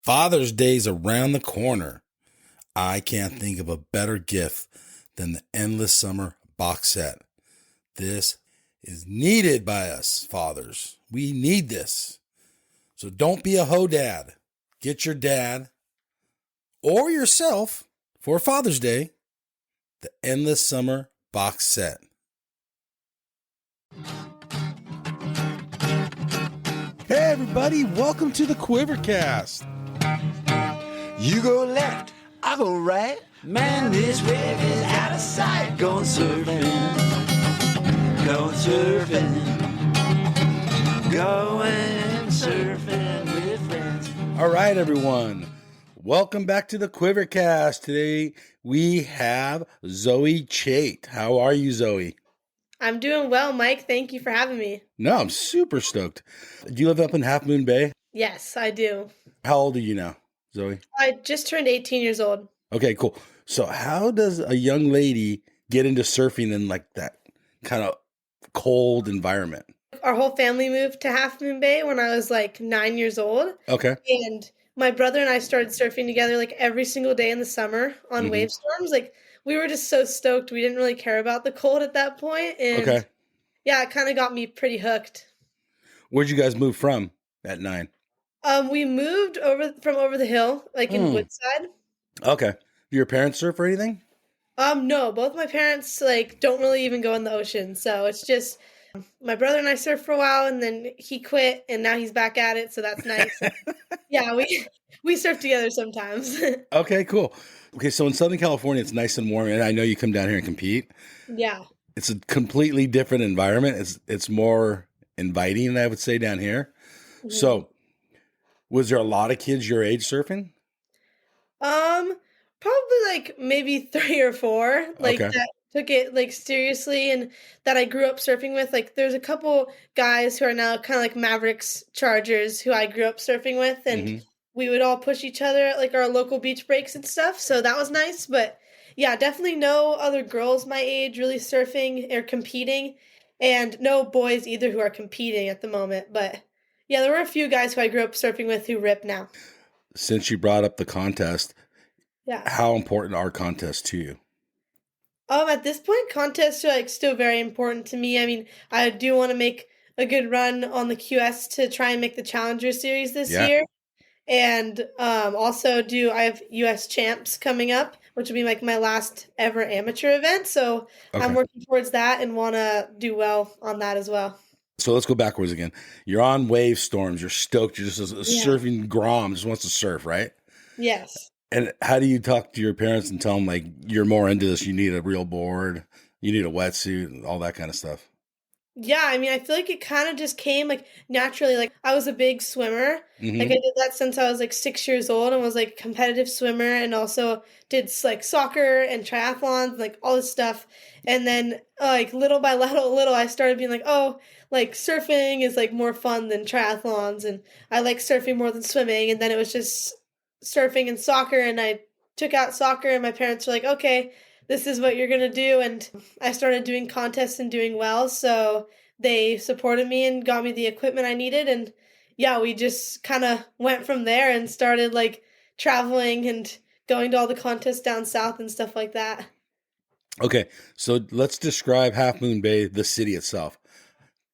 Father's Day's around the corner. I can't think of a better gift than the Endless Summer box set. This is needed by us, fathers. We need this. So don't be a hoe dad. Get your dad or yourself for Father's Day the Endless Summer box set. Hey everybody, welcome to the QuiverCast. You go left, I go right. Man, this wave is out of sight. Going surfing, going surfing, going surfing with friends. All right, everyone. Welcome back to the QuiverCast. Today we have Zoe Chait. How are you, Zoe? I'm doing well, Mike. Thank you for having me. No, I'm super stoked. Do you live up in Half Moon Bay? Yes, I do. How old are you now, Zoe? I just turned 18 years old. Okay, cool. So how does a young lady get into surfing in like that kind of cold environment? Our whole family moved to Half Moon Bay when I was like 9 years old. Okay. And my brother and I started surfing together like every single day in the summer on wave storms. Like we were just so stoked. We didn't really care about the cold at that point. And Okay. yeah, it kind of got me pretty hooked. Where'd you guys move from at 9? We moved over the hill, like in Woodside. Okay. Do your parents surf or anything? No, both my parents like don't really even go in the ocean. So it's just my brother and I surfed for a while and then he quit and now he's back at it, so that's nice. Yeah, we surf together sometimes. Okay, cool. Okay, so in Southern California, it's nice and warm, and I know you come down here and compete. Yeah. It's a completely different environment. It's more inviting, I would say, down here. Mm-hmm. So, was there a lot of kids your age surfing? Probably like maybe 3 or 4, like Okay. that took it like seriously and that I grew up surfing with. Like there's a couple guys who are now kind of like Mavericks Chargers who I grew up surfing with, and we would all push each other at like our local beach breaks and stuff. So that was nice. But yeah, definitely no other girls my age really surfing or competing, and no boys either who are competing at the moment. But yeah, there were a few guys who I grew up surfing with who rip now. Since you brought up the contest, Yeah. how important are contests to you? At this point, contests are like still very important to me. I mean, I do want to make a good run on the QS to try and make the Challenger Series this year. And also I have US Champs coming up, which will be like my last ever amateur event. So I'm working towards that and want to do well on that as well. So let's go backwards again. You're on wave storms. You're stoked. You're just surfing Grom. Just wants to surf, right? Yes. And how do you talk to your parents and tell them like you're more into this? You need a real board. You need a wetsuit and all that kind of stuff. Yeah, I mean, I feel like it kind of just came like naturally. Like I was a big swimmer. Like I did that since I was like 6 years old and was like a competitive swimmer, and also did like soccer and triathlons, like all this stuff. And then like little by little, I started being like, oh, like surfing is like more fun than triathlons, and I like surfing more than swimming. And then it was just surfing and soccer, and I took out soccer, and my parents were like, okay, this is what you're going to do. And I started doing contests and doing well. So they supported me and got me the equipment I needed. And yeah, we just kind of went from there and started like traveling and going to all the contests down south and stuff like that. Okay. So let's describe Half Moon Bay, the city itself.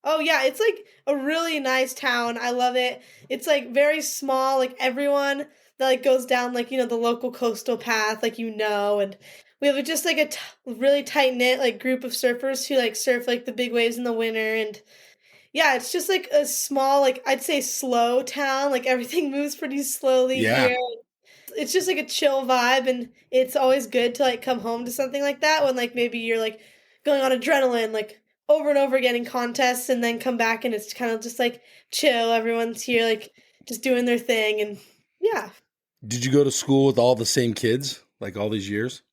Oh yeah, it's like a really nice town. I love it. It's like very small, like everyone that like goes down like, the local coastal path, like, and we have just like a really tight knit like group of surfers who like surf like the big waves in the winter. And yeah, it's just like a small, like I'd say slow town. Like everything moves pretty slowly here. It's just like a chill vibe, and it's always good to like come home to something like that when like maybe you're like going on adrenaline like over and over again in contests, and then come back and it's kind of just like chill. Everyone's here like just doing their thing, and yeah. Did you go to school with all the same kids like all these years?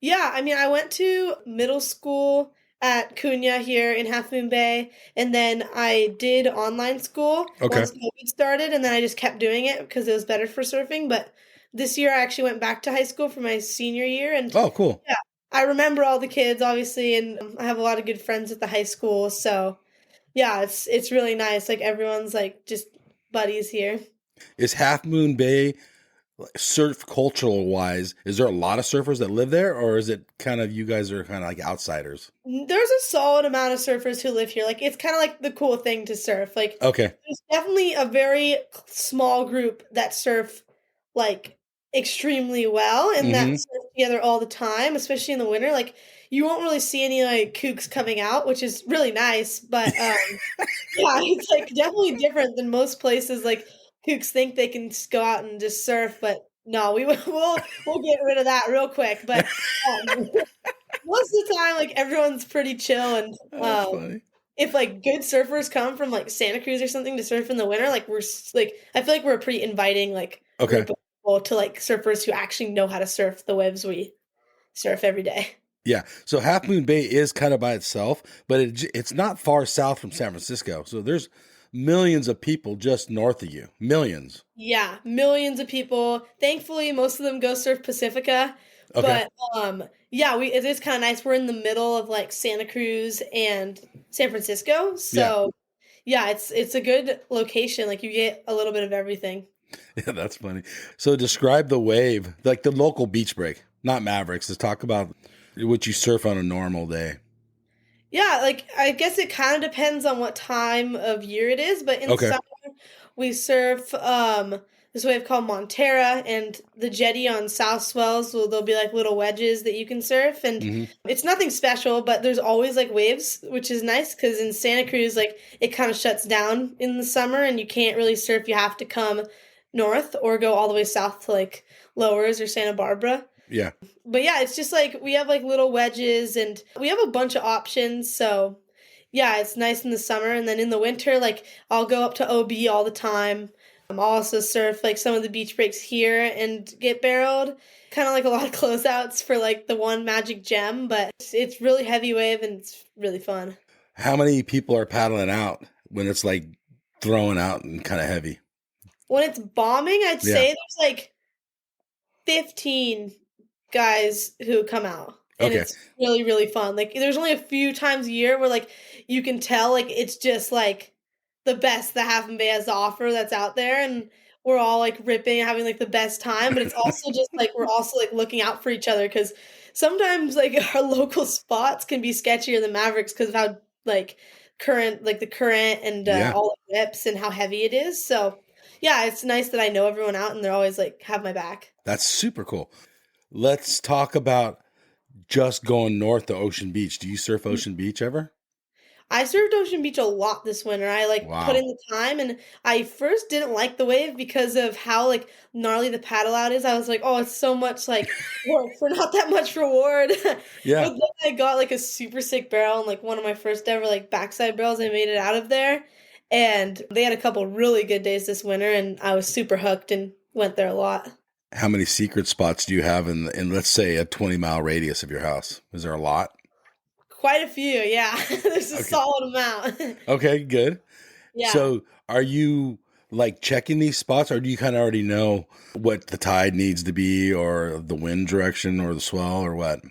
Yeah, I mean, I went to middle school at Cunha here in Half Moon Bay, and then I did online school once COVID started, and then I just kept doing it because it was better for surfing. But this year I actually went back to high school for my senior year, and oh, cool. Yeah, I remember all the kids, obviously, and I have a lot of good friends at the high school, so yeah, it's really nice. Like everyone's like just buddies here. Is Half Moon Bay surf cultural wise, is there a lot of surfers that live there, or is it kind of you guys are kind of like outsiders? There's a solid amount of surfers who live here. Like, it's kind of like the cool thing to surf. Like, Okay. there's definitely a very small group that surf like extremely well and that Mm-hmm. surf together all the time, especially in the winter. Like, you won't really see any like kooks coming out, which is really nice. But yeah, it's like definitely different than most places. Like, kooks think they can just go out and just surf, but no, we'll get rid of that real quick. But um, most of the time, like, everyone's pretty chill, and That's funny. if like good surfers come from like Santa Cruz or something to surf in the winter, like like I feel like we're a pretty inviting like Okay. group of people to like surfers who actually know how to surf the waves we surf every day. Yeah. So Half Moon Bay is kind of by itself, but it's not far south from San Francisco. So there's millions of people just north of you. Millions. Yeah, millions of people. Thankfully, most of them go surf Pacifica. Okay. But yeah, it is kind of nice. We're in the middle of like Santa Cruz and San Francisco. So yeah, it's a good location. Like, you get a little bit of everything. Yeah, that's funny. So describe the wave, like the local beach break, not Mavericks. Let's talk about what you surf on a normal day. Yeah, like, I guess it kind of depends on what time of year it is, but in Okay. summer we surf this wave called Montera, and the jetty on South Swells, there'll be like little wedges that you can surf, and Mm-hmm. it's nothing special, but there's always like waves, which is nice because in Santa Cruz, like, it kind of shuts down in the summer and you can't really surf. You have to come north or go all the way south to like Lowers or Santa Barbara. Yeah. But yeah, it's just like we have like little wedges and we have a bunch of options. So yeah, it's nice in the summer. And then in the winter, like, I'll go up to OB all the time. I'll also surf like some of the beach breaks here and get barreled. Kind of like a lot of closeouts for like the one magic gem, but it's really heavy wave and it's really fun. How many people are paddling out when it's like throwing out and kind of heavy? When it's bombing, I'd Yeah. say there's like 15 guys who come out. And Okay. it's really, really fun. Like, there's only a few times a year where like you can tell like it's just like the best that Half Moon Bay has to offer that's out there, and we're all like ripping and having like the best time. But it's also just like we're also like looking out for each other because sometimes like our local spots can be sketchier than Mavericks because of how like the current and Yeah. all the rips and how heavy it is. So yeah, it's nice that I know everyone out and they're always like have my back. That's super cool. Let's talk about just going north to Ocean Beach. Do you surf Ocean Beach ever? I surfed Ocean Beach a lot this winter. I like Wow. put in the time, and I first didn't like the wave because of how like gnarly the paddle out is. I was like, oh, it's so much like work for not that much reward. Yeah. But then I got like a super sick barrel and like one of my first ever like backside barrels. I made it out of there, and they had a couple really good days this winter, and I was super hooked and went there a lot. How many secret spots do you have in let's say a 20-mile radius of your house? Is there a lot? Quite a few, yeah. There's a Okay. solid amount. Okay, good. Yeah. So are you like checking these spots, or do you kind of already know what the tide needs to be or the wind direction or the swell or what?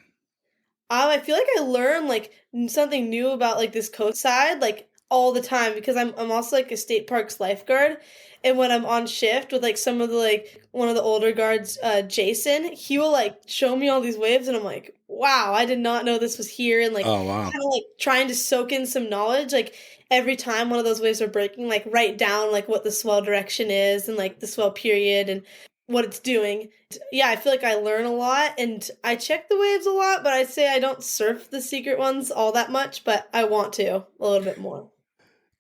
I feel like I learn like something new about like this coast side like all the time because I'm also like a state parks lifeguard, and when I'm on shift with like some of the like one of the older guards, Jason, he will like show me all these waves and I'm like, wow, I did not know this was here, and like Oh, wow. kind of like trying to soak in some knowledge like every time one of those waves are breaking, like write down like what the swell direction is and like the swell period and what it's doing. Yeah, I feel like I learn a lot and I check the waves a lot, but I'd say I don't surf the secret ones all that much, but I want to a little bit more.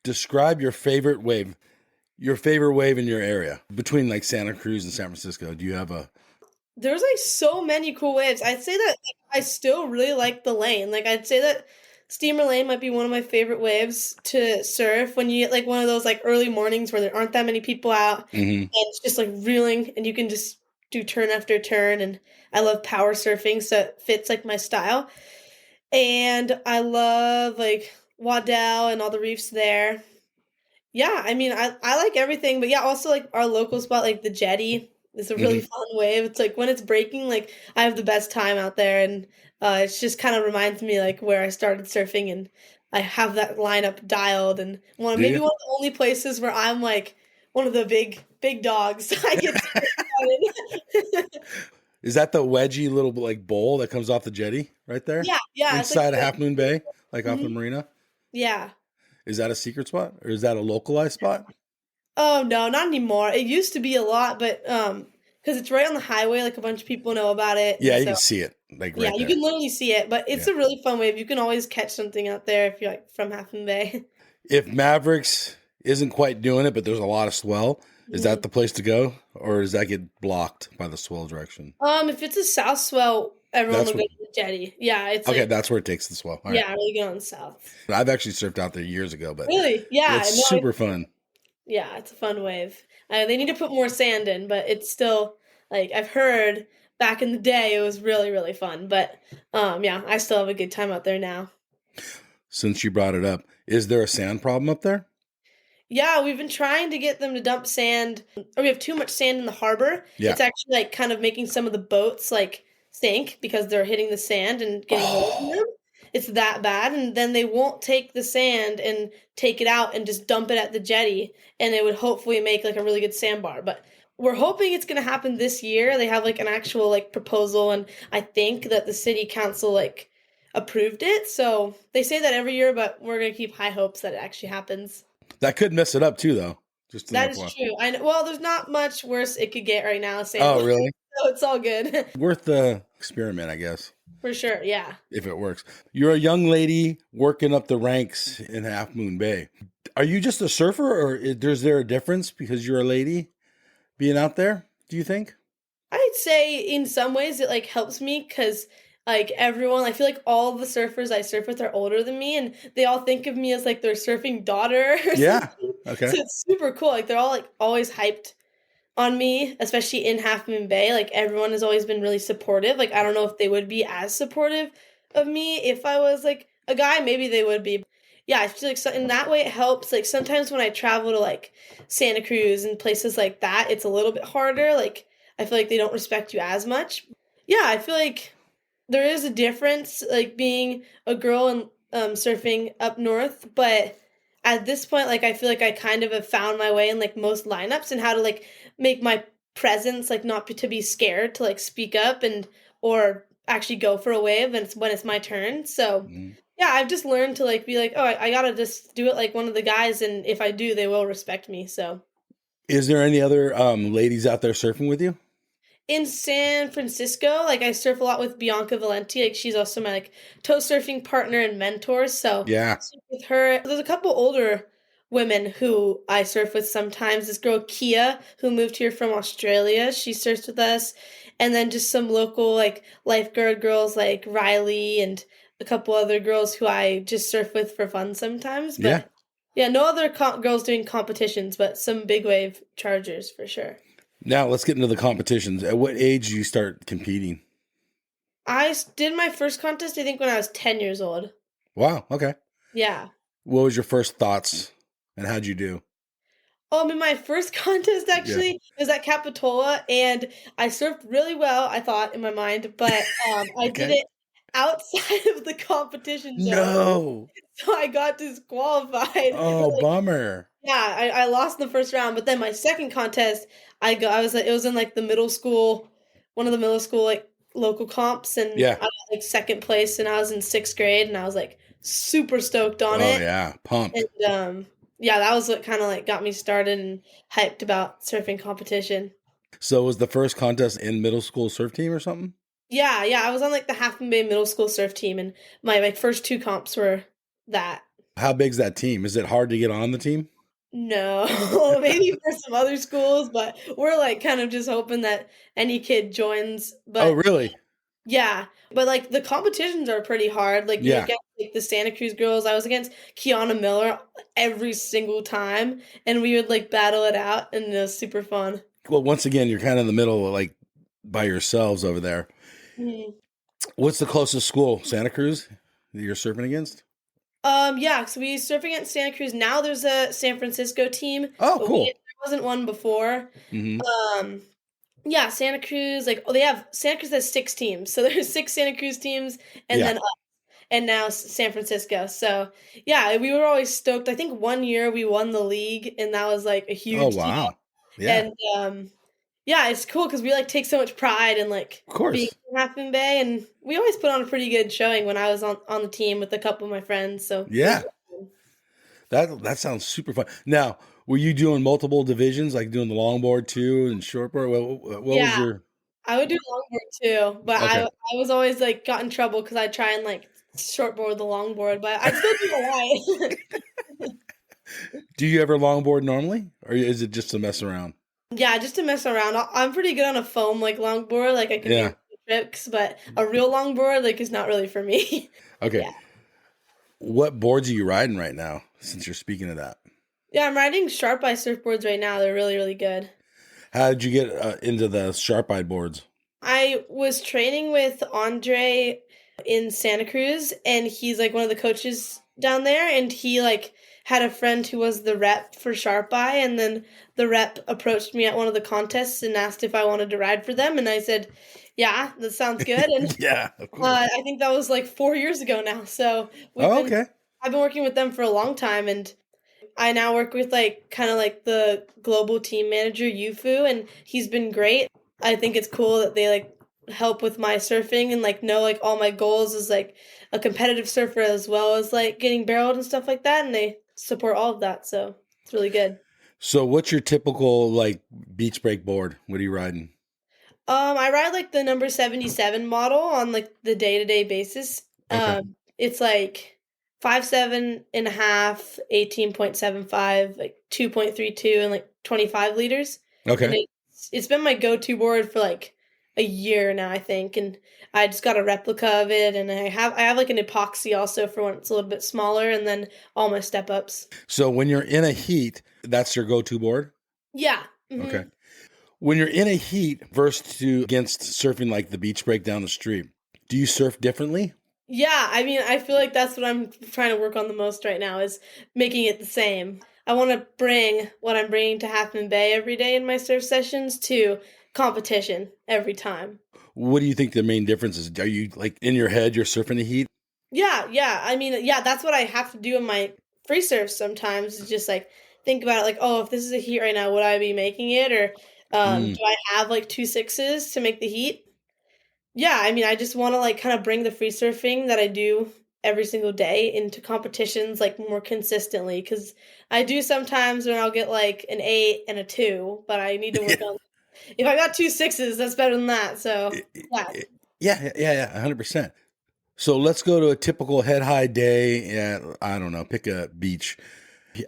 Describe your favorite wave. Your favorite wave in your area between like Santa Cruz and San Francisco. Do you have a There's like so many cool waves. I'd say that like, I still really like the lane. Like, I'd say that Steamer Lane might be one of my favorite waves to surf when you get like one of those like early mornings where there aren't that many people out Mhm. and it's just like reeling and you can just do turn after turn, and I love power surfing, so it fits like my style. And I love like Waddell and all the reefs there. Yeah, I mean, I like everything, but yeah, also like our local spot, like the jetty, is a really fun wave. It's like when it's breaking, like I have the best time out there, and it's just kind of reminds me like where I started surfing, and I have that lineup dialed, and Do maybe you? one of the only places where I'm like one of the big dogs. I get super excited. Is that the wedgy little like bowl that comes off the jetty right there? Yeah, it's like Inside of Half Moon Bay, like off the Mhm. marina? Yeah. Is that a secret spot or is that a localized spot? Oh, no, not anymore. It used to be a lot, but, because it's right on the highway, like, a bunch of people know about it, Yeah, and you so can see it like yeah, right you there. can literally see it, but it's Yeah. a really fun wave. You can always catch something out there if you're, like, from Half Moon Bay. If Mavericks isn't quite doing it, but there's a lot of swell, is that Mhm. the place to go or does that get blocked by the swell direction? If it's a south swell, everyone That's will go what. to the jetty. Yeah, it's Okay, like that's where it takes the swell. All right. yeah, really good on the south. I've actually surfed out there years ago, but Really? Yeah, it's no, super fun. yeah, it's a fun wave. They need to put more sand in, but it's still like I've heard back in the day it was really, really fun. But yeah, I still have a good time out there now. Since you brought it up, is there a sand problem up there? Yeah, we've been trying to get them to dump sand, or we have too much sand in the harbor. Yeah. It's actually like kind of making some of the boats like sink because they're hitting the sand and getting holes in them. It's that bad, and then they won't take the sand and take it out and just dump it at the jetty, and it would hopefully make like a really good sandbar. But we're hoping it's going to happen this year. They have like an actual like proposal, and I think that the city council like approved it. So they say that every year, but we're going to keep high hopes that it actually happens. That could mess it up too, though. Just to That is FYI. true. I know. Well, there's not much worse it could get right now, Sam. Oh, really? So it's all good. Worth the experiment, I guess, For sure, yeah. if it works. You're a young lady working up the ranks in Half Moon Bay. Are you just a surfer, or is there a difference because you're a lady being out there? Do you think? I'd say in some ways it like helps me because like everyone, I feel like all the surfers I surf with are older than me, and they all think of me as like their surfing daughter or Yeah. something. Okay. So it's super cool. Like they're all like always hyped on me, especially in Half Moon Bay. Like everyone has always been really supportive. Like I don't know if they would be as supportive of me if I was like a guy. Maybe they would be. Yeah, I feel like so, in that way it helps. Like sometimes when I travel to like Santa Cruz and places like that, it's a little bit harder. Like I feel like they don't respect you as much. Yeah, I feel like there is a difference, like being a girl and surfing up north, but at this point, like I feel like I kind of have found my way in like most lineups and how to like make my presence like not to be scared to like speak up and or actually go for a wave and it's when it's my turn. So Mm. yeah, I've just learned to like be like, oh, I gotta just do it like one of the guys, and if I do, they will respect me. So Is there any other ladies out there surfing with you? in San Francisco, like I surf a lot with Bianca Valenti. Like she's also my like toe surfing partner and mentor. So Yeah. I surf with her. There's a couple older women who I surf with sometimes. This girl Kia, who moved here from Australia, she surfs with us, and then just some local like lifeguard girls like Riley and a couple other girls who I just surf with for fun sometimes. But Yeah. yeah, no other girls doing competitions, but some big wave chargers for sure. Now let's get into the competitions. At what age do you start competing? Did my first contest, I think, when I was 10 years old. Wow. Okay. Yeah. What was your first thoughts and how'd you do? Oh, I mean, my first contest actually was at Capitola, and I surfed really well, I thought, in my mind, but I did Okay. it outside of the competition zone, No. so I got disqualified. Oh, Like, bummer. yeah, I lost in the first round, but then my second contest, I was like, it was in like the middle school, one of the middle school like local comps, and Yeah. I got like second place, and I was in sixth grade, and I was like super stoked on Oh, it. yeah. Pumped. And yeah, that was what kind of like got me started and hyped about surfing competition. So was the first contest in middle school surf team or something? Yeah, I was on like the Half Moon Bay middle school surf team, and my like first two comps were that. How big's that team? Is it hard to get on the team? No, maybe for some other schools, but we're like kind of just hoping that any kid joins. But Oh, really? yeah, but like the competitions are pretty hard. Like you're Yeah. against like the Santa Cruz girls. I was against Kiana Miller every single time, and we would like battle it out, and it was super fun. Well, once again, you're kind of in the middle, like by yourselves over there. Mhm. What's the closest school? Santa Cruz that you're surfing against? Yeah, so we surf against Santa Cruz. Now there's a San Francisco team. Oh, But cool. there wasn't one before. Hmm. Yeah, Santa Cruz, like, oh, they have, Santa Cruz has 6 teams. So there's 6 Santa Cruz teams, and Yeah. then us, and now San Francisco. So, yeah, we were always stoked. I think one year we won the league, and that was, like, a Oh, huge deal. wow. Yeah. And, Yeah, it's cool because we like take so much pride in like Of being course. from Half Moon Bay, and we always put on a pretty good showing when I was on the team with a couple of my friends. So it was Yeah. That sounds super fun. Now, were you doing multiple divisions, like doing the longboard too and shortboard? What was yeah. your I would do longboard too, but okay? I was always like got in trouble because I'd try and like shortboard the longboard, but I'd still do alright. Do you ever longboard normally, or is it just to mess around? Yeah, just to mess around. I'm pretty good on a foam like longboard, like I can do Yeah. tricks, but a real longboard like is not really for me. Okay. Yeah. What boards are you riding right now? Since you're speaking of that, Yeah, I'm riding Sharp Eye surfboards right now. They're really, really good. how did you get into the sharp eyed boards? I was training with Andre in Santa Cruz, and he's like one of the coaches down there, and he like had a friend who was the rep for Sharp Eye, and then the rep approached me at one of the contests and asked if I wanted to ride for them, and I said, "Yeah, that sounds good." And Yeah, of course. I think that was like 4 years ago now. So we've Oh, been okay. I've been working with them for a long time, and I now work with like kind of like the global team manager Yufu, and he's been great. I think it's cool that they like help with my surfing and like know like all my goals as like a competitive surfer as well as like getting barreled and stuff like that, and they support all of that. So it's really good. So, what's your typical like beach break board? What are you riding? I ride like the number 77 model on like the day-to-day basis. Okay. It's like 5'7.5", 18.75, like 2.32 and like 25 liters. And Okay. it's been my go-to board for like a year now, I think. And I just got a replica of it, and I have like an epoxy also for when it's a little bit smaller, and then all my step-ups. So, when you're in a heat, that's your go to board? Yeah. Okay. When you're in a heat versus to against surfing like the beach break down the street, do you surf differently? Yeah, I mean, I feel like that's what I'm trying to work on the most right now is making it the same. I want to bring what I'm bringing to Half Moon Bay every day in my surf sessions to competition every time. What do you think the main difference is? Are you like in your head, you're surfing the heat? Yeah, yeah. I mean, yeah, that's what I have to do in my free surf sometimes is just like think about it like, oh, if this is a heat right now, would I be making it? Or Mm. do I have like two sixes to make the heat? Yeah, I mean, I just want to like kind of bring the free surfing that I do every single day into competitions like more consistently because I do sometimes when I'll get like an 8 and a 2, but I need to work on if I got two sixes, that's better than that. So, yeah. Yeah, 100%. So let's go to a typical head high day at, I don't know, pick a beach.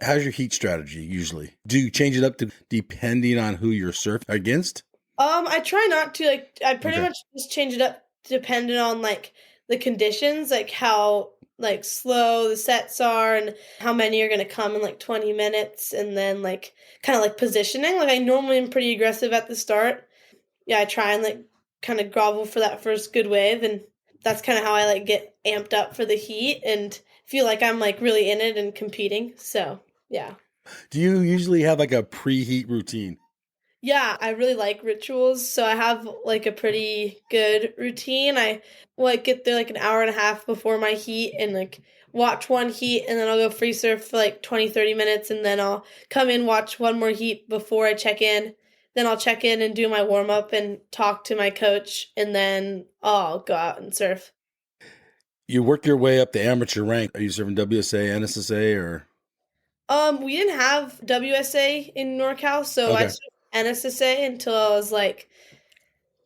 How's your heat strategy usually? Do you change it up to depending on who you're surfing against? I try not to like I pretty Okay. much just change it up depending on like the conditions, like how like slow the sets are and how many are going to come in like 20 minutes and then like kind of like positioning. Like I normally am pretty aggressive at the start. Yeah, I try and like kind of grovel for that first good wave, and that's kind of how I like get amped up for the heat and feel like I'm like really in it and competing. So, yeah. Do you usually have like a preheat routine? Yeah, I really like rituals, so I have like a pretty good routine. I like get there like an hour and a half before my heat and like watch one heat, and then I'll go free surf for like 20, 30 minutes, and then I'll come in, watch one more heat before I check in. Then I'll check in and do my warm up and talk to my coach, and then I'll go out and surf. You work your way up the amateur rank. Are you serving WSA, NSSA, or? We didn't have WSA in NorCal, so I Okay. surfed NSSA until I was like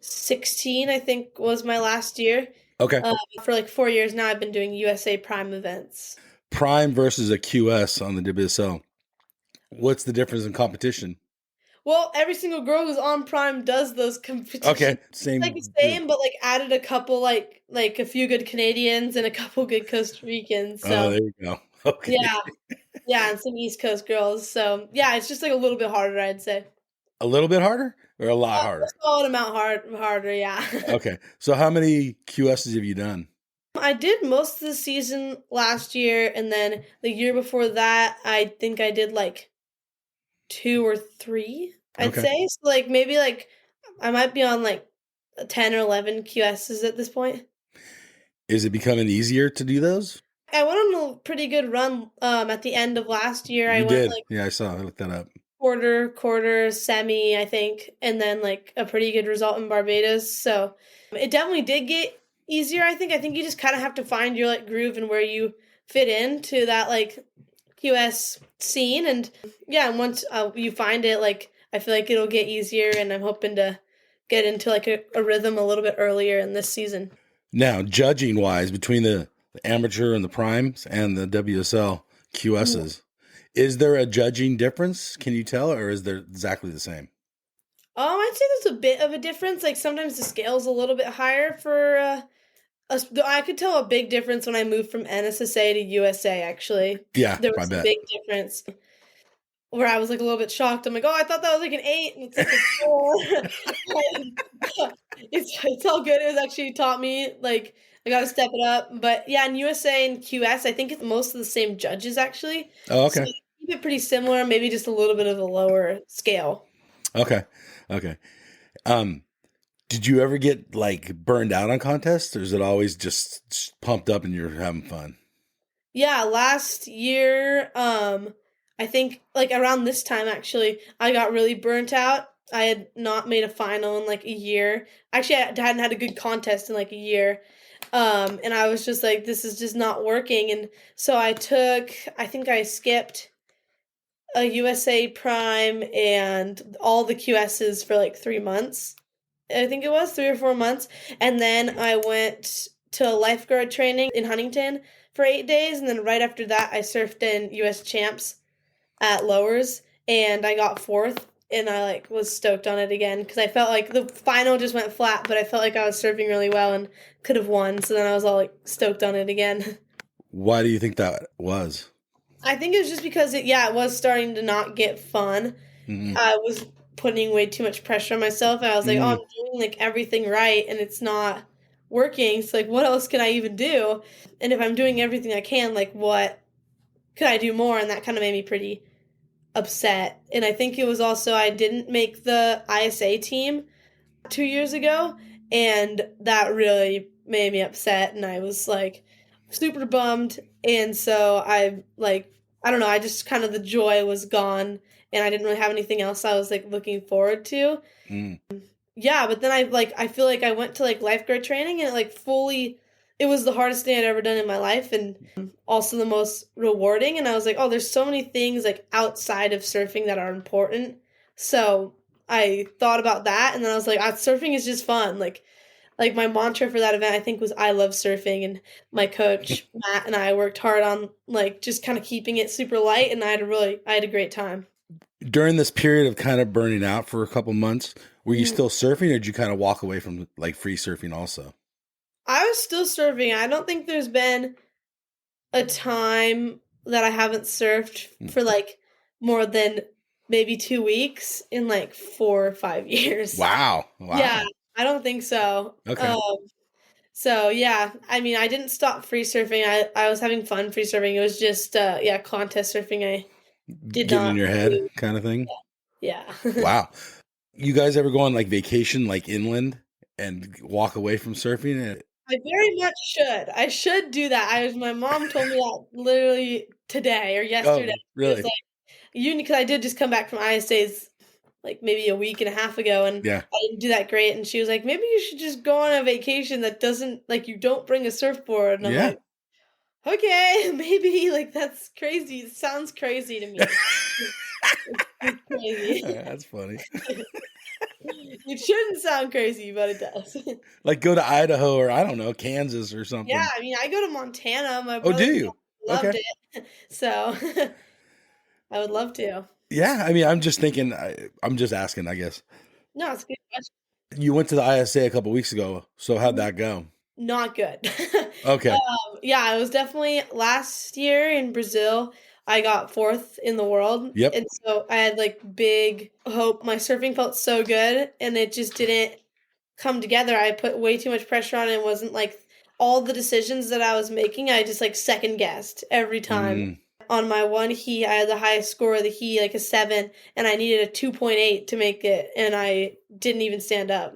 16, I think was my last year. Okay. For like 4 years now, I've been doing USA Prime events. Prime versus a QS on the WSL. What's the difference in competition? Well, every single girl who's on Prime does those competitions. Okay. It's like the Same deal. same, but like added a couple like a few good Canadians and a couple good Costa Ricans. Oh, So there you go. Okay. yeah, yeah, and some East Coast girls. So yeah, it's just like a little bit harder, I'd say. A little bit harder or a lot A harder? solid amount harder, yeah. Okay. So how many QSs have you done? I did most of the season last year, and then the year before that, I think I did like two or three, I'd Okay. say. So like maybe like I might be on like 10 or 11 QSs at this point. Is it becoming easier to do those? I went on a pretty good run at the end of last year. I You went did. like Yeah, I saw. I looked that up. quarter, semi, I think, and then like a pretty good result in Barbados. So it definitely did get easier, I think. I think you just kind of have to find your like groove and where you fit into that like QS scene. And yeah, and once you find it, like I feel like it'll get easier, and I'm hoping to get into like a rhythm a little bit earlier in this season. Now, judging wise, between the amateur and the primes and the WSL QSs, is there a judging difference? Can you tell, or is there exactly the same? I'd say there's a bit of a difference. Like sometimes the scale's a little bit higher for I could tell a big difference when I moved from NSSA to USA, actually. Yeah, There I was a bet. big difference where I was like a little bit shocked. I'm like, oh, I thought that was like an 8, and it's like a 4. It's all good. It was actually taught me, like, I got to step it up. But yeah, in USA and QS, I think it's most of the same judges, actually. Oh, So okay. keep it pretty similar, maybe just a little bit of a lower scale. Okay. Did you ever get like burned out on contests, or is it always just pumped up and you're having fun? Yeah, last year, I think like around this time actually, I got really burnt out. I had not made a final in like a year. Actually, I hadn't had a good contest in like a year. And I was just like, this is just not working. And so I think I skipped a USA Prime and all the QSs for like 3 months. I think it was 3 or 4 months. And then I went to lifeguard training in Huntington for 8 days. And then right after that, I surfed in US Champs at Lowers, and I got 4th. And I like was stoked on it again because I felt like the final just went flat, but I felt like I was surfing really well and could have won. So then I was all like stoked on it again. Why do you think that was? I think it was just because it was starting to not get fun. Mm-hmm. I was putting way too much pressure on myself, and I was like, oh, I'm doing like everything right, and it's not working. So like, what else can I even do? And if I'm doing everything I can, like, what could I do more? And that kind of made me pretty upset. And I think it was also I didn't make the ISA team 2 years ago, and that really made me upset, and I was like super bummed. And so I don't know, I just kind of the joy was gone, and I didn't really have anything else I was like looking forward to. Yeah, but then I feel like I went to like lifeguard training, and it was the hardest thing I'd ever done in my life, and also the most rewarding. And I was like, oh, there's so many things like outside of surfing that are important. So I thought about that, and then I was like, surfing is just fun. Like my mantra for that event, I think, was I love surfing. And my coach Matt and I worked hard on like just kind of keeping it super light, and I had a great time. During this period of kind of burning out for a couple months, were you still surfing, or did you kind of walk away from like free surfing also? I was still surfing. I don't think there's been a time that I haven't surfed for like more than maybe 2 weeks in like 4 or 5 years. Wow. Yeah, I don't think so. Okay. So yeah, I mean, I didn't stop free surfing. I was having fun free surfing. It was just contest surfing. I did Getting not in your head do. kind of thing. Yeah. Wow. You guys ever go on like vacation, like inland, and walk away from surfing? I very much should. I should do that. My mom told me that literally today or yesterday. Oh, really? It was like, because I did just come back from ISA's like maybe a week and a half ago, and Yeah. I didn't do that great. And she was like, maybe you should just go on a vacation that doesn't, like, you don't bring a surfboard. And I'm like, okay, maybe, like, that's crazy. It sounds crazy to me. It's crazy. That's funny. It shouldn't sound crazy, but it does. Like go to Idaho or I don't know, Kansas or something. Yeah, I mean, I go to Montana. My Oh, brother do you? loved it. So I would love to. Yeah, I mean, I'm just thinking. I'm just asking, I guess. No, it's a good question. You went to the ISA a couple weeks ago, so how'd that go? Not good. Okay. Yeah, it was definitely last year in Brazil. I got 4th in the world. Yep. And so I had like big hope. My surfing felt so good, and it just didn't come together. I put way too much pressure on it. It wasn't like all the decisions that I was making, I just like second guessed every time. On my one heat, I had the highest score of the heat, like a 7, and I needed a 2.8 to make it, and I didn't even stand up.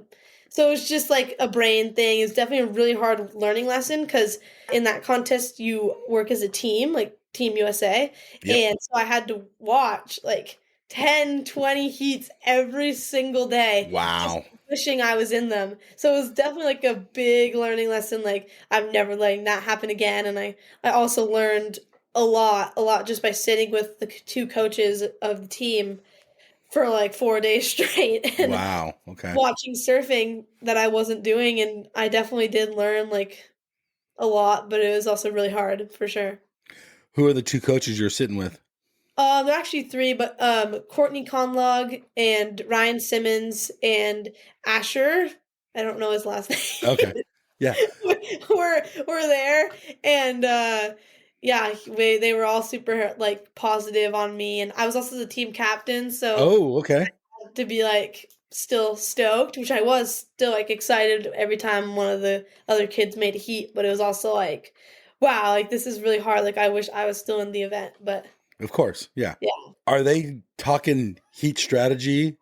So it was just like a brain thing. It's definitely a really hard learning lesson because in that contest, you work as a team, like Team USA. Yep. And so I had to watch like 10, 20 heats every single day. Just Wow. wishing I was in them. So it was definitely like a big learning lesson. Like I'm never letting that happen again. And I also learned a lot just by sitting with the two coaches of the team for like 4 days straight and Wow. Okay. watching surfing that I wasn't doing. And I definitely did learn like a lot, but it was also really hard for sure. Who are the two coaches you're sitting with? There are actually three, but Courtney Conlog and Ryan Simmons and Asher. I don't know his last name. Okay. Yeah. were there, and yeah, they were all super like positive on me, and I was also the team captain, so Oh, okay. to be like still stoked, which I was still like excited every time one of the other kids made a heat, but it was also like, wow, like this is really hard. Like I wish I was still in the event, but Of course. Yeah. yeah. Are they talking heat strategy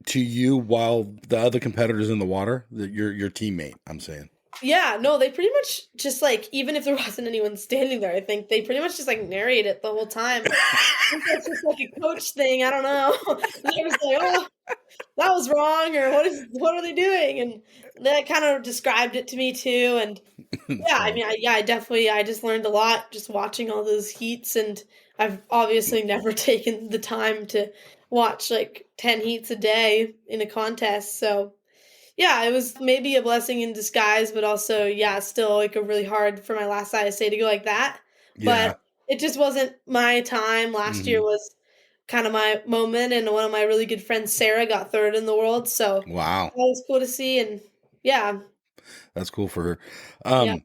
to you while the other competitors in the water? Your teammate, I'm saying. Yeah, no, they pretty much just like even if there wasn't anyone standing there, I think they pretty much just like narrate it the whole time. I think that's just like a coach thing. I don't know. They was like, "Oh, that was wrong," or what are they doing? And that kind of described it to me too. And yeah, I mean, I just learned a lot just watching all those heats, and I've obviously never taken the time to watch like 10 heats a day in a contest. So yeah, it was maybe a blessing in disguise, but also, yeah, still like a really hard for my last ISA to go like that. Yeah. But it just wasn't my time. Last year Mhm. was kind of my moment, and one of my really good friends, Sarah, got third in the world. So Wow. that was cool to see. And yeah, That's cool for her. yeah.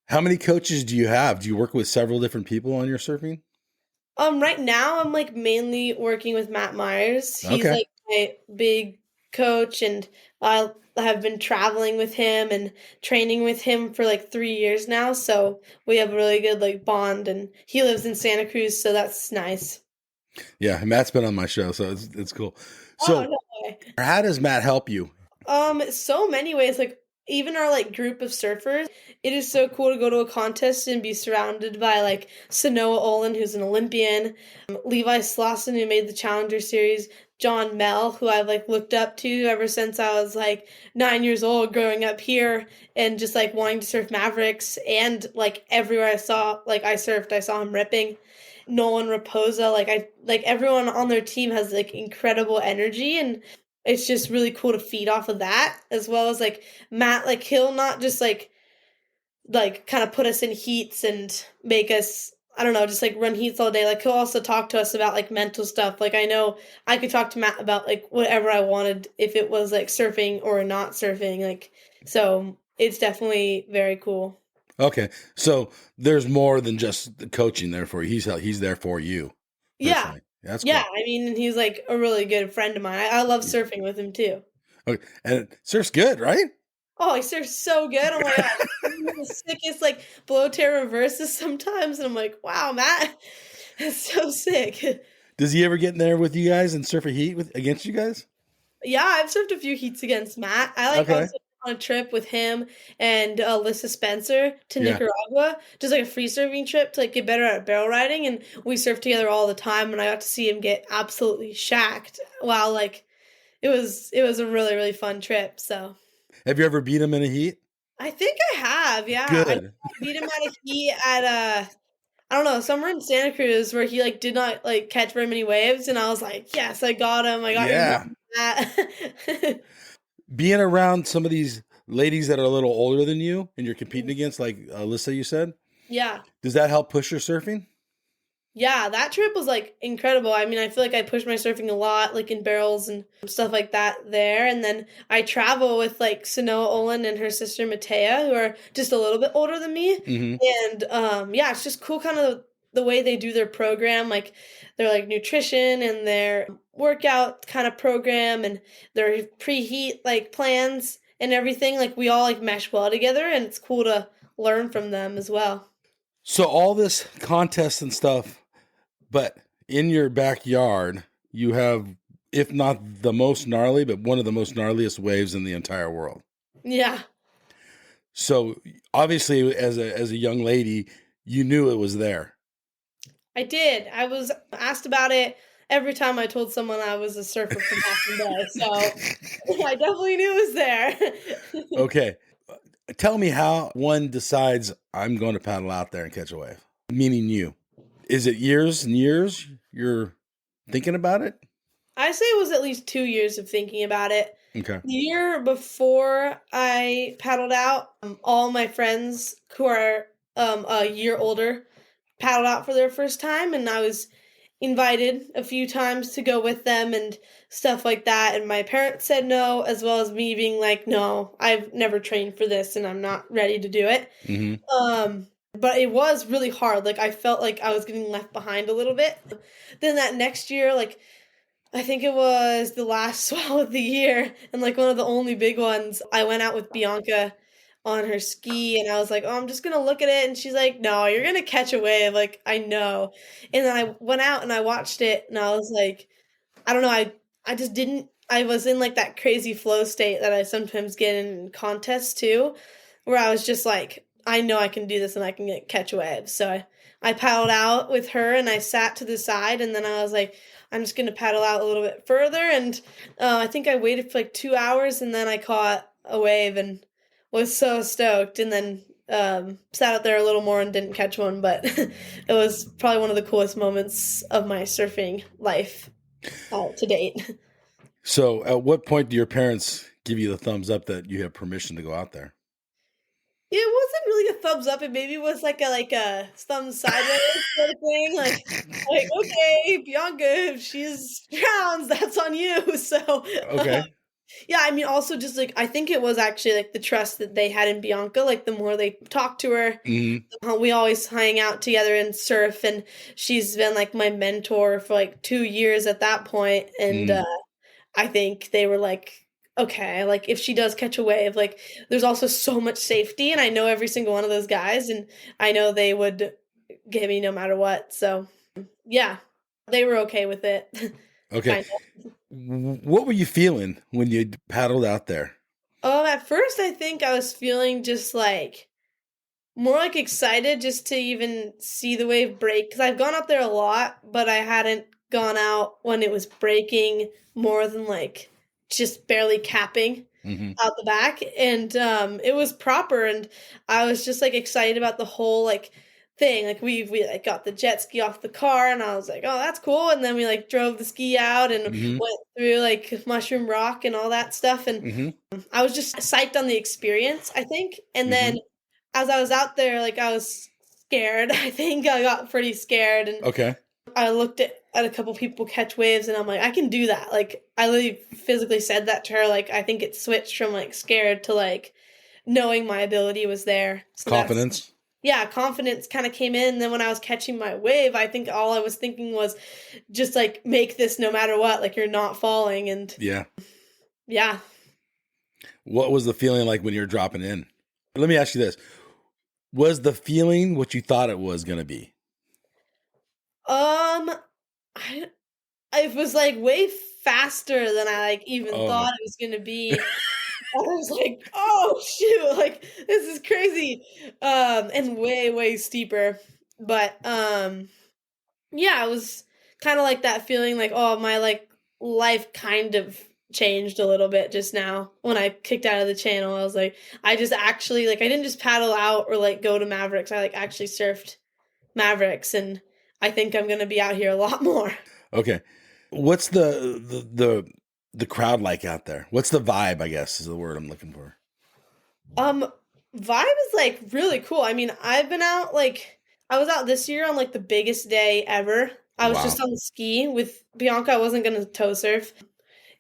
How many coaches do you have? Do you work with several different people on your surfing? Right now I'm like mainly working with Matt Myers. He's Okay. like my big coach, and I have been traveling with him and training with him for like 3 years now. So we have a really good like bond, and he lives in Santa Cruz, so that's nice. Yeah, Matt's been on my show, so it's cool. Oh, So, no way. how does Matt help you? So many ways. Like even our like group of surfers, it is so cool to go to a contest and be surrounded by like Sanoa Olin, who's an Olympian, Levi Slauson, who made the Challenger Series, John Mell, who I've like looked up to ever since I was like 9 years old, growing up here and just like wanting to surf Mavericks, and like everywhere I saw like I surfed, I saw him ripping. Nolan Raposa, like everyone on their team has like incredible energy, and it's just really cool to feed off of that, as well as like Matt, like he'll not just like kind of put us in heats and make us, I don't know, just like run heats all day. Like he'll also talk to us about like mental stuff. Like I know I could talk to Matt about like whatever I wanted, if it was like surfing or not surfing. Like so it's definitely very cool. Okay, so there's more than just the coaching there for you. He's there for you Yeah. personally. That's Yeah, cool. I mean, and he's like a really good friend of mine. I love Yeah. surfing with him too. Okay, and surf's good, right? Oh, he surfs so good. Oh my god. The sickest like blow tear reverses sometimes, and I'm like, wow, Matt, that's so sick. Does he ever get in there with you guys and surf a heat against you guys? Yeah, I've surfed a few heats against Matt. I like Okay. also on a trip with him and Alyssa Spencer to Yeah. Nicaragua, just like a free surfing trip to like get better at barrel riding, and we surfed together all the time, and I got to see him get absolutely shacked. Wow, like it was a really really fun trip. So Have you ever beat him in a heat? I think I have, yeah. I Good. beat him at a heat at I don't know, somewhere in Santa Cruz where he like did not like catch very many waves, and I was like, yes, I got him. I got your Yeah. number, Matt. Being around some of these ladies that are a little older than you and you're competing against, like Alyssa, you said, Yeah. does that help push your surfing? Yeah, that trip was like incredible. I mean, I feel like I pushed my surfing a lot, like in barrels and stuff like that there. And then I travel with like Sanoa Olin and her sister Matea, who are just a little bit older than me. Mm-hmm. And yeah, it's just cool kind of the way they do their program, like their like nutrition and their workout kind of program and their preheat like plans and everything. Like we all like mesh well together, and it's cool to learn from them as well. So all this contest and stuff, but in your backyard, you have, if not the most gnarly, but one of the most gnarliest waves in the entire world. Yeah. So obviously, as a young lady, you knew it was there. I did. I was asked about it every time I told someone I was a surfer from back in the day. So I definitely knew it was there. Okay. Tell me how one decides I'm going to paddle out there and catch a wave. Meaning you. Is it years and years you're thinking about it? I say it was at least 2 years of thinking about it. Okay. The year before I paddled out, all my friends who are a year older paddled out for their first time, and I was invited a few times to go with them and stuff like that. And my parents said no, as well as me being like, no, I've never trained for this and I'm not ready to do it. But it was really hard. Like I felt like I was getting left behind a little bit. Then that next year, like I think it was the last swell of the year and like one of the only big ones, I went out with Bianca on her ski and I was like, oh, I'm just gonna look at it. And she's like, no, you're gonna catch a wave. Like, I know. And then I went out and I watched it and I was like, I don't know, I just didn't, I was in like that crazy flow state that I sometimes get in contests too, where I was just like, I know I can do this and I can catch waves. So I paddled out with her and I sat to the side and then I was like, I'm just going to paddle out a little bit further. And I think I waited for like 2 hours and then I caught a wave and was so stoked. And then sat out there a little more and didn't catch one. But it was probably one of the coolest moments of my surfing life to date. So at what point do your parents give you the thumbs up that you have permission to go out there? It wasn't really a thumbs up. It maybe was like a thumb sideways sort of thing. Like okay, Bianca, if she's drowns, that's on you. So Okay. yeah, I mean, also just like I think it was actually like the trust that they had in Bianca. Like the more they talked to her, we always hang out together and surf, and she's been like my mentor for like 2 years at that point. And I think they were like, okay, like if she does catch a wave, like there's also so much safety and I know every single one of those guys and I know they would get me no matter what. So yeah, they were okay with it. Okay. What were you feeling when you paddled out there? At first I think I was feeling just like more like excited just to even see the wave break because I've gone out there a lot, but I hadn't gone out when it was breaking more than like just barely capping out the back. And it was proper and I was just like excited about the whole like thing. Like we like got the jet ski off the car and I was like, oh, that's cool. And then we like drove the ski out and went through like Mushroom Rock and all that stuff. And I was just psyched on the experience, I think. And then as I was out there, like I was scared. I think I got pretty scared and Okay. I looked at a couple people catch waves and I'm like, I can do that. Like I literally physically said that to her. Like I think it switched from like scared to like knowing my ability was there. So confidence. Yeah, confidence kind of came in. And then when I was catching my wave, I think all I was thinking was just like make this no matter what. Like you're not falling. And yeah. What was the feeling like when you're dropping in? Let me ask you this. Was the feeling what you thought it was going to be? It was like way faster than I like even thought it was gonna be. I was like, oh shoot, like this is crazy. And way steeper. But yeah, it was kind of like that feeling like, oh, my like life kind of changed a little bit just now when I kicked out of the channel. I was like, I just actually like I didn't just paddle out or like go to Mavericks. I like actually surfed Mavericks and I think I'm going to be out here a lot more. Okay. What's the crowd like out there? What's the vibe, I guess, is the word I'm looking for. Vibe is like really cool. I mean, I've been out like I was out this year on like the biggest day ever. I was just on the ski with Bianca. I wasn't going to tow surf.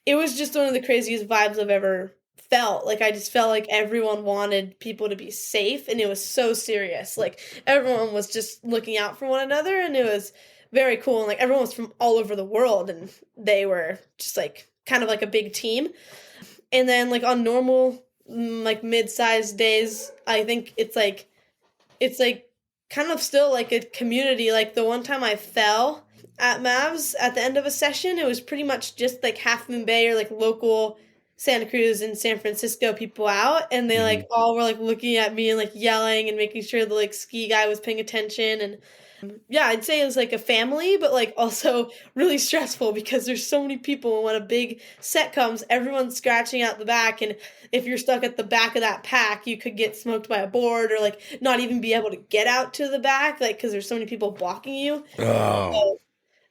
It was just one of the craziest vibes I've ever felt. Like I just felt like everyone wanted people to be safe and it was so serious. Like everyone was just looking out for one another and it was very cool. And like everyone was from all over the world and they were just like kind of like a big team. And then like on normal like mid-sized days, I think it's like kind of still like a community. Like the one time I fell at Mavs at the end of a session, it was pretty much just like Half Moon Bay or like local Santa Cruz and San Francisco people out, and they like all were like looking at me and like yelling and making sure the like ski guy was paying attention. And Yeah, I'd say it was like a family, but like also really stressful because there's so many people. And when a big set comes, everyone's scratching out the back. And if you're stuck at the back of that pack, you could get smoked by a board or like not even be able to get out to the back, like because there's so many people blocking you. Oh, So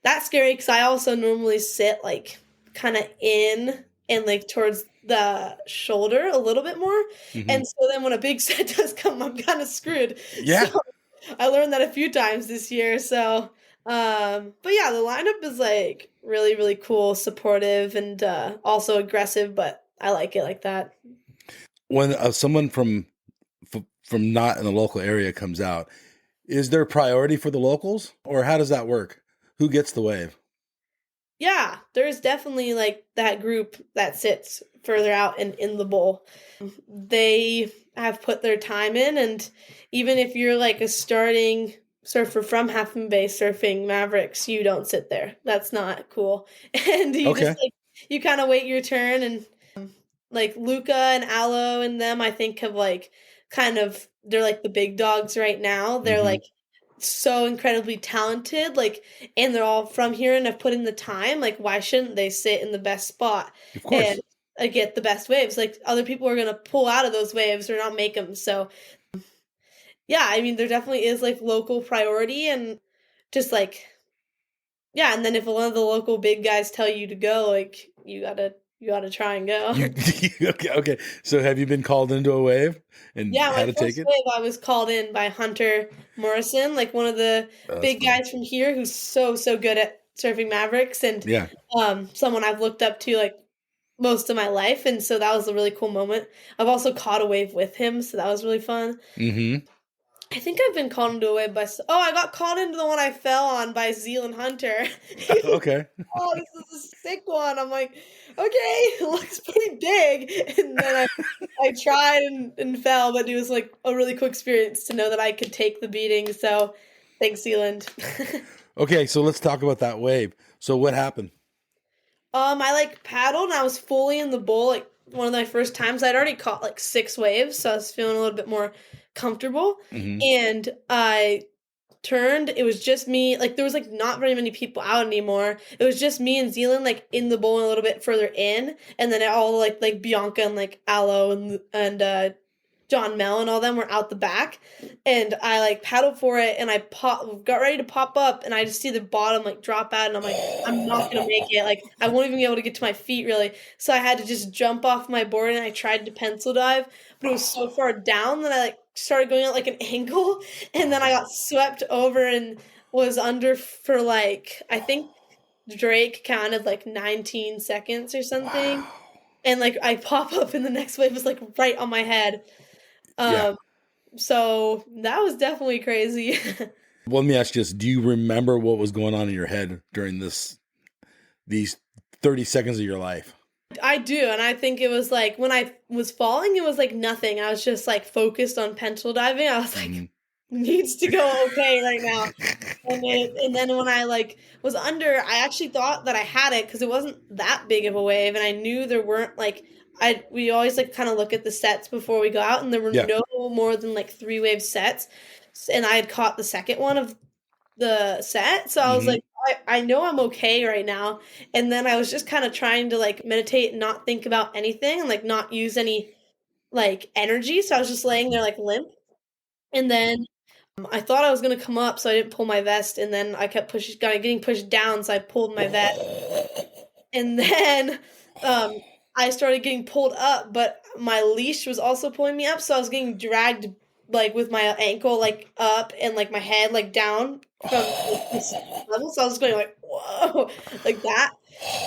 that's scary because I also normally sit like kind of in and like towards the shoulder a little bit more. And so then when a big set does come, I'm kind of screwed. yeah. So I learned that a few times this year. So, but yeah, the lineup is like really, really cool, supportive, and also aggressive. But I like it like that. When someone from not in the local area comes out, is there priority for the locals, or how does that work? Who gets the wave? Yeah, there's definitely like that group that sits further out and in the bowl. They have put their time in, and even if you're like a starting surfer from Half Moon Bay surfing Mavericks, you don't sit there. That's not cool. And you Okay. just like you kind of wait your turn, and like Luca and Aloe and them, I think have like kind of they're like the big dogs right now. They're like so incredibly talented, like, and they're all from here and have put in the time. Like, why shouldn't they sit in the best spot Of course. and get the best waves? Like, other people are gonna pull out of those waves or not make them. So, yeah, I mean, there definitely is like local priority and just like, yeah. And then if one of the local big guys tell you to go, like, you gotta try and go. Okay. So have you been called into a wave and Yeah, how my to take first it? wave, I was called in by Hunter Morrison, like one of the Oh, that's big funny. guys from here who's so, so good at surfing Mavericks and Yeah. someone I've looked up to like most of my life. And so that was a really cool moment. I've also caught a wave with him, so that was really fun. I think I've been called into a wave by. Oh, I got called into the one I fell on by Zealand Hunter. He was like, Okay. oh, this is a sick one. I'm like, okay, it looks pretty big. And then I tried and fell, but it was like a really cool experience to know that I could take the beating. So thanks, Zealand. Okay. So let's talk about that wave. So what happened? I like paddled and I was fully in the bowl like one of my first times. I'd already caught like 6 waves, so I was feeling a little bit more comfortable. And I turned, it was just me, like there was like not very many people out anymore. It was just me and Zealand like in the bowl and a little bit further in, and then all like Bianca and like Aloe and John Mel and all them were out the back, and I like paddled for it and I got ready to pop up and I just see the bottom like drop out and I'm like, I'm not gonna make it, like I won't even be able to get to my feet really, so I had to just jump off my board and I tried to pencil dive, but it was so far down that I like started going at like an angle and then I got swept over and was under for like, I think Drake counted like 19 seconds or something. And like I pop up and the next wave was like right on my head. Yeah. So that was definitely crazy. Well, let me ask you this. Do you remember what was going on in your head during these 30 seconds of your life? I do, and I think it was like when I was falling, it was like nothing. I was just like focused on pencil diving. I was like, needs to go okay right now. And then when I like was under, I actually thought that I had it because it wasn't that big of a wave, and I knew there weren't like we always like kind of look at the sets before we go out, and there were no more than like 3 wave sets, and I had caught the second one of the set, so I was like, I know I'm okay right now. And then I was just kind of trying to like meditate and not think about anything and like not use any like energy, so I was just laying there like limp. And then I thought I was gonna come up, so I didn't pull my vest, and then I kept getting pushed down, so I pulled my vest. And then I started getting pulled up, but my leash was also pulling me up, so I was getting dragged like with my ankle like up and like my head like down from like, this level. So I was going like whoa, like that.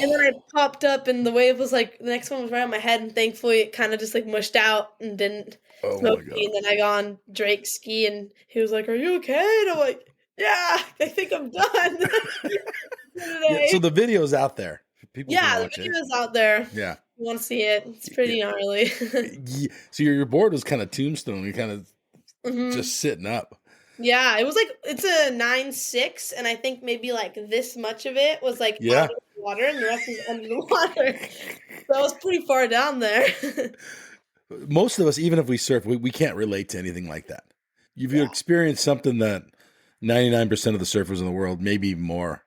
And then I popped up, and the wave was like the next one was right on my head, and thankfully it kind of just like mushed out and didn't smoke me. And then I got on Drake's ski, and he was like, "Are you okay?" And I'm like, "Yeah, I think I'm done." Yeah, so the video's out there. People can Yeah, the watch video it. is out there. Yeah. You want to see it? It's pretty gnarly. So your board was kind of tombstone. You're kind of Mhm. just sitting up. Yeah, it was like it's a 9.6, and I think maybe like this much of it was like Yeah. out of the water, and the rest was under the water. So I was pretty far down there. Most of us, even if we surf, we can't relate to anything like that. You've experienced something that 99% of the surfers in the world, maybe even more,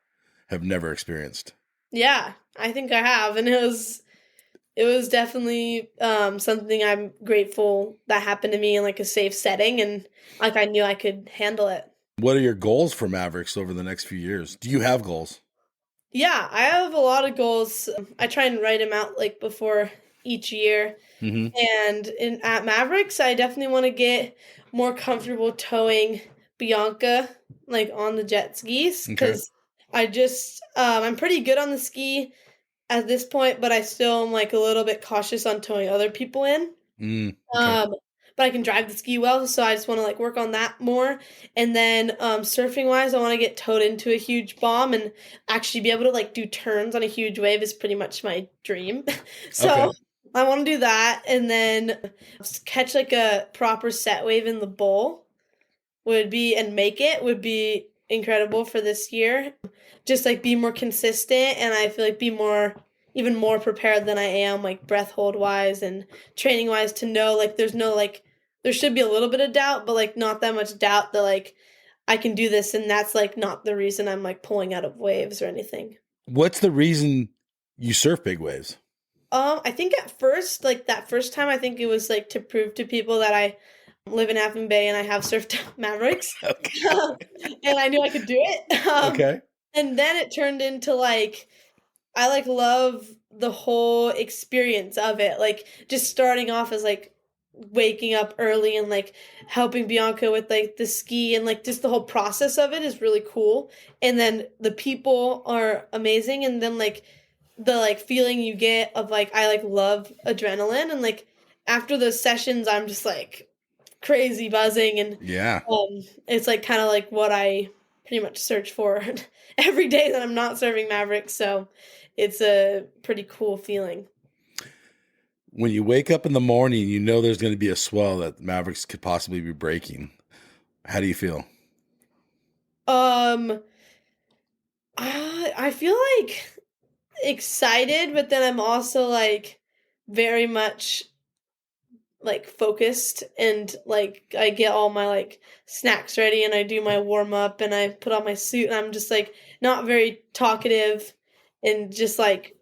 have never experienced. Yeah, I think I have, and it was definitely something I'm grateful that happened to me in like a safe setting, and like I knew I could handle it. What are your goals for Mavericks over the next few years? Do you have goals? Yeah, I have a lot of goals. I try and write them out like before each year. Mm-hmm. And at Mavericks, I definitely want to get more comfortable towing Bianca like on the jet skis Okay. because I'm pretty good on the ski at this point, but I still am like a little bit cautious on towing other people in. Okay. But I can drive the ski well, so I just want to like work on that more. And then surfing wise, I want to get towed into a huge bomb and actually be able to like do turns on a huge wave is pretty much my dream. So Okay. I want to do that, and then catch like a proper set wave in the bowl would be incredible for this year. Just like be more consistent, and I feel like be even more prepared than I am, like breath hold wise and training wise, to know like there should be a little bit of doubt, but like not that much doubt that like I can do this, and that's like not the reason I'm like pulling out of waves or anything. What's the reason you surf big waves? I think at first, like that first time, I think it was like to prove to people that I live in Half Bay and I have surfed Mavericks, Okay. and I knew I could do it. Okay. And then it turned into like I like love the whole experience of it, like just starting off as like waking up early and like helping Bianca with like the ski and like just the whole process of it is really cool. And then the people are amazing, and then like the like feeling you get of like I like love adrenaline, and like after those sessions I'm just like crazy buzzing, and Yeah. it's like kind of like what I pretty much search for every day that I'm not serving Mavericks, so it's a pretty cool feeling. When you wake up in the morning, you know there's going to be a swell that Mavericks could possibly be breaking. How do you feel? I feel like excited, but then I'm also like very much like focused, and like I get all my like snacks ready and I do my warm up and I put on my suit, and I'm just like not very talkative and just like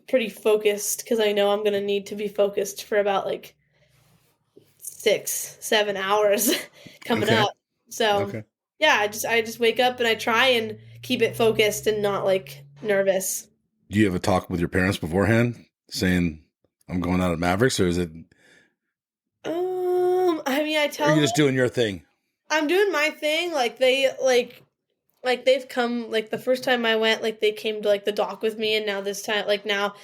pretty focused because I know I'm gonna need to be focused for about like 6-7 hours coming Okay. up. So Okay. yeah, I just wake up and I try and keep it focused and not like nervous. Do you have a talk with your parents beforehand saying, I'm going out at Mavericks, or is it, I mean, I or tell are you them just doing your thing? I'm doing my thing. Like they like they've come like the first time I went, like they came to like the dock with me, and now this time like now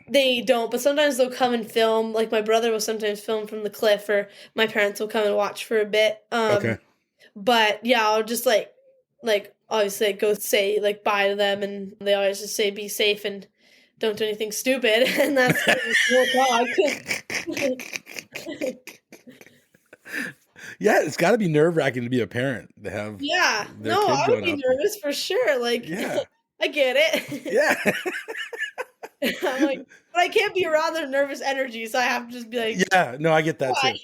they don't, but sometimes they'll come and film. Like my brother will sometimes film from the cliff, or my parents will come and watch for a bit. Okay. But yeah, I'll just like obviously like, go say like bye to them, and they always just say be safe and don't do anything stupid, and that's the talk. Yeah, it's got to be nerve-wracking to be a parent to have Yeah, their no, kid I would going be out. nervous for sure. Like, Yeah. I get it. Yeah. I'm like, but I can't be around their nervous energy, so I have to just be like, Yeah. No, I get that why?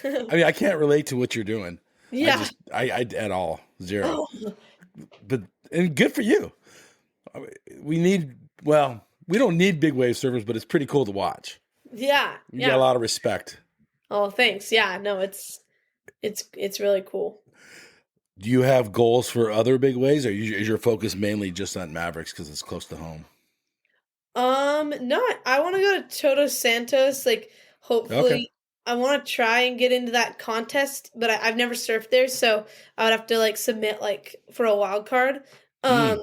too. I mean, I can't relate to what you're doing. Yeah. I at all. Zero. Oh, But, and good for you. I mean, we don't need big wave surfers, but it's pretty cool to watch. yeah, You got a yeah. lot of respect. Oh, thanks. Yeah, no, it's really cool. Do you have goals for other big waves, or is your focus mainly just on Mavericks because it's close to home? No, I want to go to Todos Santos. Like, Okay. hopefully, I want to try and get into that contest, but I've never surfed there, so I would have to like submit like for a wild card. Um,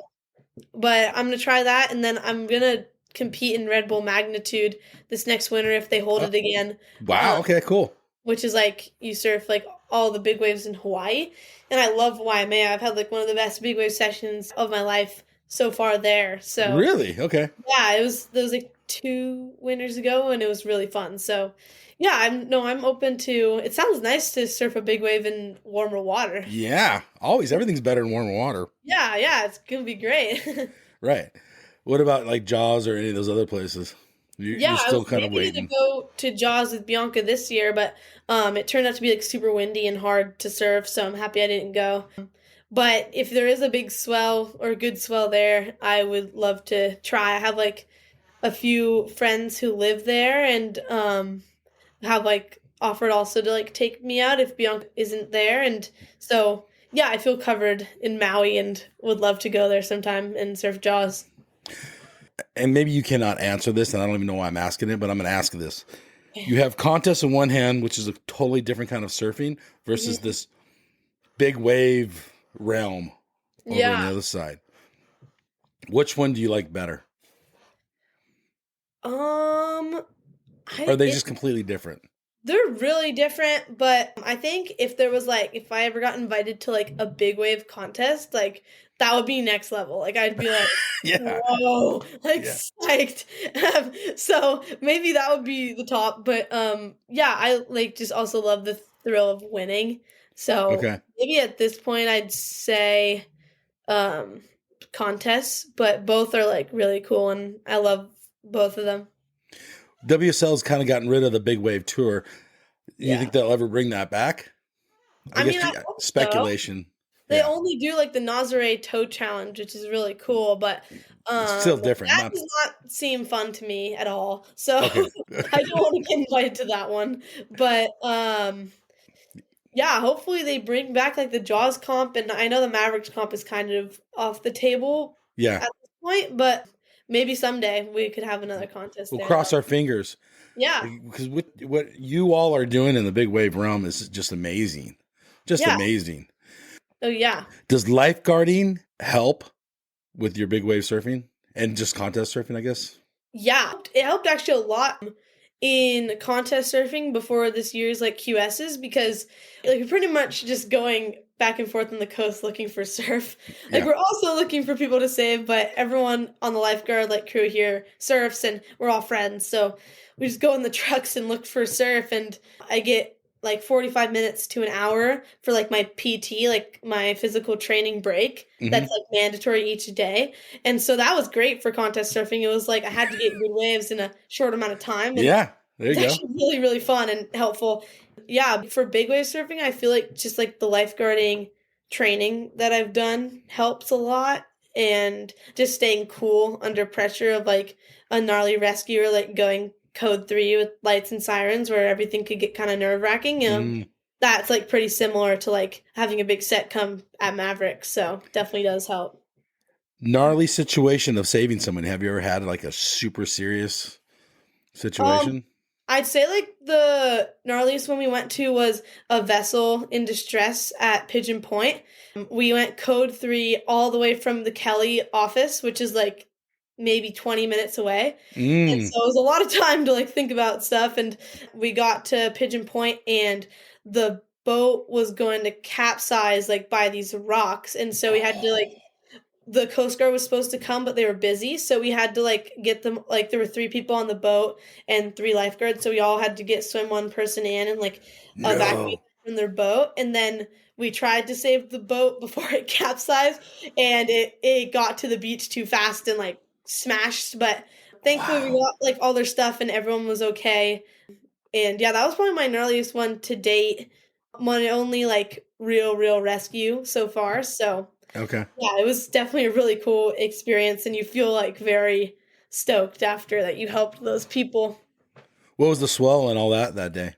but I'm gonna try that, and then I'm gonna compete in Red Bull Magnitude this next winter if they hold it again. Wow. Okay. Cool. Which is like you surf like all the big waves in Hawaii, and I love Waimea. I've had like one of the best big wave sessions of my life so far there. So Really? Okay. yeah, there was like 2 winters ago, and it was really fun. So yeah, I'm open to. It sounds nice to surf a big wave in warmer water. Yeah. Always. Everything's better in warm water. Yeah, it's gonna be great. Right. What about like Jaws or any of those other places? Yeah, You're I still was kind of ready to waiting. go to Jaws with Bianca this year, but it turned out to be like super windy and hard to surf, so I'm happy I didn't go. But if there is a big swell or good swell there, I would love to try. I have like a few friends who live there and have like offered also to like take me out if Bianca isn't there. And so yeah, I feel covered in Maui and would love to go there sometime and surf Jaws. And maybe you cannot answer this, and I don't even know why I'm asking it, but I'm going to ask this. You have contests in one hand, which is a totally different kind of surfing, versus this big wave realm over on the other side. Which one do you like better? Are they just completely different? They're really different, but I think if there was like, if I ever got invited to like a big wave contest, like that would be next level. Like I'd be like, whoa, like psyched. So maybe that would be the top, but yeah, I like just also love the thrill of winning. So maybe at this point I'd say contests, but both are like really cool and I love both of them. WSL's kind of gotten rid of the big wave tour. You think they'll ever bring that back? I guess I hope speculation. So. They only do like the Nazare Toe Challenge, which is really cool, but it's still different. That does not seem fun to me at all. So I don't want to get invited to that one. But yeah, hopefully they bring back like the Jaws comp, and I know the Mavericks comp is kind of off the table at this point, but maybe someday we could have another contest. We'll cross our fingers. Yeah. Because what you all are doing in the big wave realm is just amazing. Just amazing. Oh, yeah. Does lifeguarding help with your big wave surfing and just contest surfing, I guess? Yeah. It helped actually a lot in contest surfing before this year's like QSs because like you're pretty much just going back and forth on the coast looking for surf. Like we're also looking for people to save, but everyone on the lifeguard like crew here surfs and we're all friends. So we just go in the trucks and look for surf, and I get like 45 minutes to an hour for like my PT, like my physical training break. That's like mandatory each day. And so that was great for contest surfing. It was like I had to get good waves in a short amount of time. And there you go. It's actually really, really fun and helpful. Yeah, for big wave surfing, I feel like just like the lifeguarding training that I've done helps a lot, and just staying cool under pressure of like a gnarly rescue or like going code 3 with lights and sirens where everything could get kind of nerve-wracking. That's like pretty similar to like having a big set come at Mavericks, so definitely does help. Gnarly situation of saving someone. Have you ever had like a super serious situation? I'd say like the gnarliest one we went to was a vessel in distress at Pigeon Point. We went code 3 all the way from the Kelly office, which is like maybe 20 minutes away. And so it was a lot of time to like think about stuff. And we got to Pigeon Point and the boat was going to capsize like by these rocks. And so we had to like, the Coast Guard was supposed to come, but they were busy. So we had to like get them, like there were 3 people on the boat and 3 lifeguards. So we all had to swim one person in and like evacuate from their boat. And then we tried to save the boat before it capsized, and it got to the beach too fast and like smashed. But thankfully we got like all their stuff and everyone was okay. And yeah, that was probably my gnarliest one to date. My only like real rescue so far. So yeah, it was definitely a really cool experience, and you feel like very stoked after that you helped those people. What was the swell and all that day?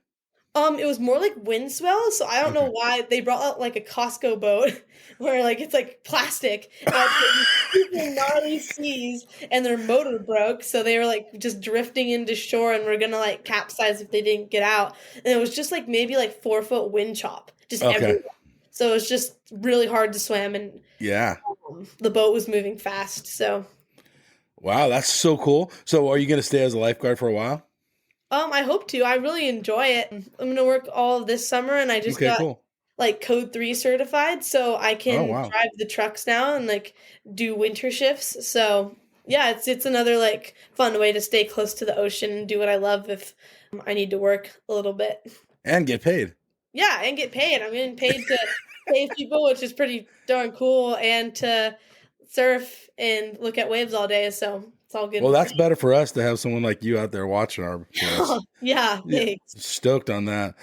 It was more like wind swell, so I don't know why they brought out like a Costco boat where like it's like plastic, and gnarly seas, and their motor broke, so they were like just drifting into shore and were gonna like capsize if they didn't get out. And it was just like maybe like 4-foot wind chop, just everywhere. So it was just really hard to swim, and the boat was moving fast. So, wow, that's so cool. So, are you going to stay as a lifeguard for a while? I hope to. I really enjoy it. I'm going to work all of this summer, and I just got like Code 3 certified, so I can drive the trucks now and like do winter shifts. So, yeah, it's another like fun way to stay close to the ocean and do what I love if I need to work a little bit and get paid. Yeah, and get paid. I'm getting paid to save people, which is pretty darn cool, and to surf and look at waves all day, so it's all good. Well, that's better for us to have someone like you out there watching our Yeah, thanks. Stoked on that.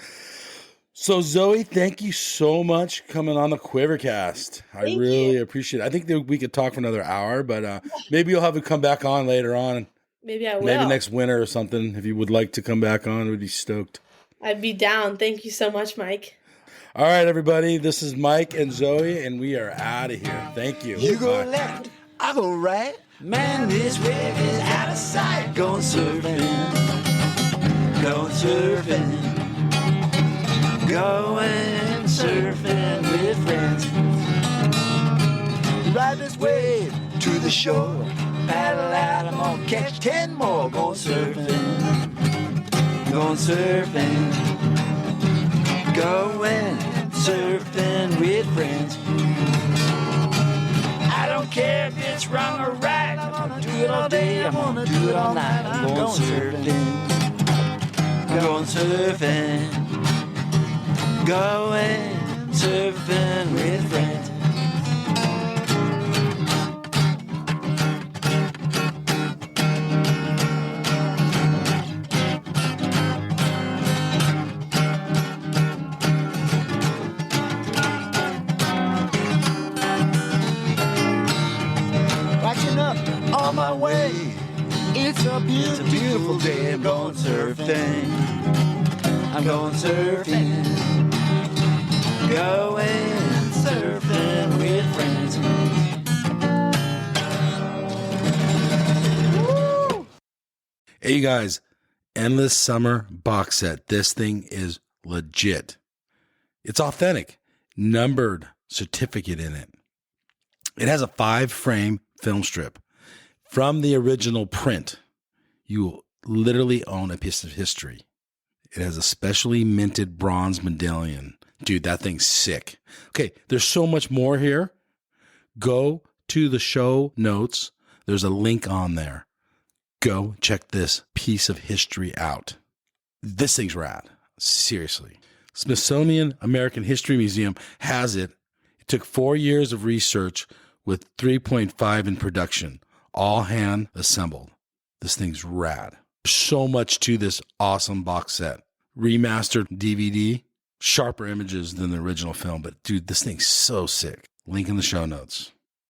So Zoe, thank you so much coming on the QuiverCast. I Thank really you. appreciate it. I think that we could talk for another hour, but maybe you'll have to come back on later on. Maybe I will. Maybe next winter or something. If you would like to come back on, we'd be stoked. I'd be down. Thank you so much, Mike. All right, everybody. This is Mike and Zoe, and we are out of here. Thank you. You go Bye. left, I go right. Man, this wave is out of sight. Going surfing, going surfing, going surfing with friends. Ride this wave to the shore. Paddle out, I'm gonna catch 10 more. Going surfing, going surfing, going surfing with friends. I don't care if it's wrong or right. I'm gonna do it all day, I'm gonna do it all night. I'm going surfing, going surfing, going surfing with friends. Watching up on my way. It's a beautiful day. I'm going surfing. I'm going surfing. Going surfing with friends. Woo! Hey, you guys. Endless Summer box set. This thing is legit. It's authentic. Numbered certificate in it. It has a 5-frame film strip from the original print. You will literally own a piece of history. It has a specially minted bronze medallion. Dude, that thing's sick. Okay, there's so much more here. Go to the show notes. There's a link on there. Go check this piece of history out. This thing's rad. Seriously. Smithsonian American History Museum has it. It took 4 years of research with 3.5 in production, all hand assembled. This thing's rad. There's so much to this awesome box set. Remastered DVD, sharper images than the original film, but dude, this thing's so sick. Link in the show notes.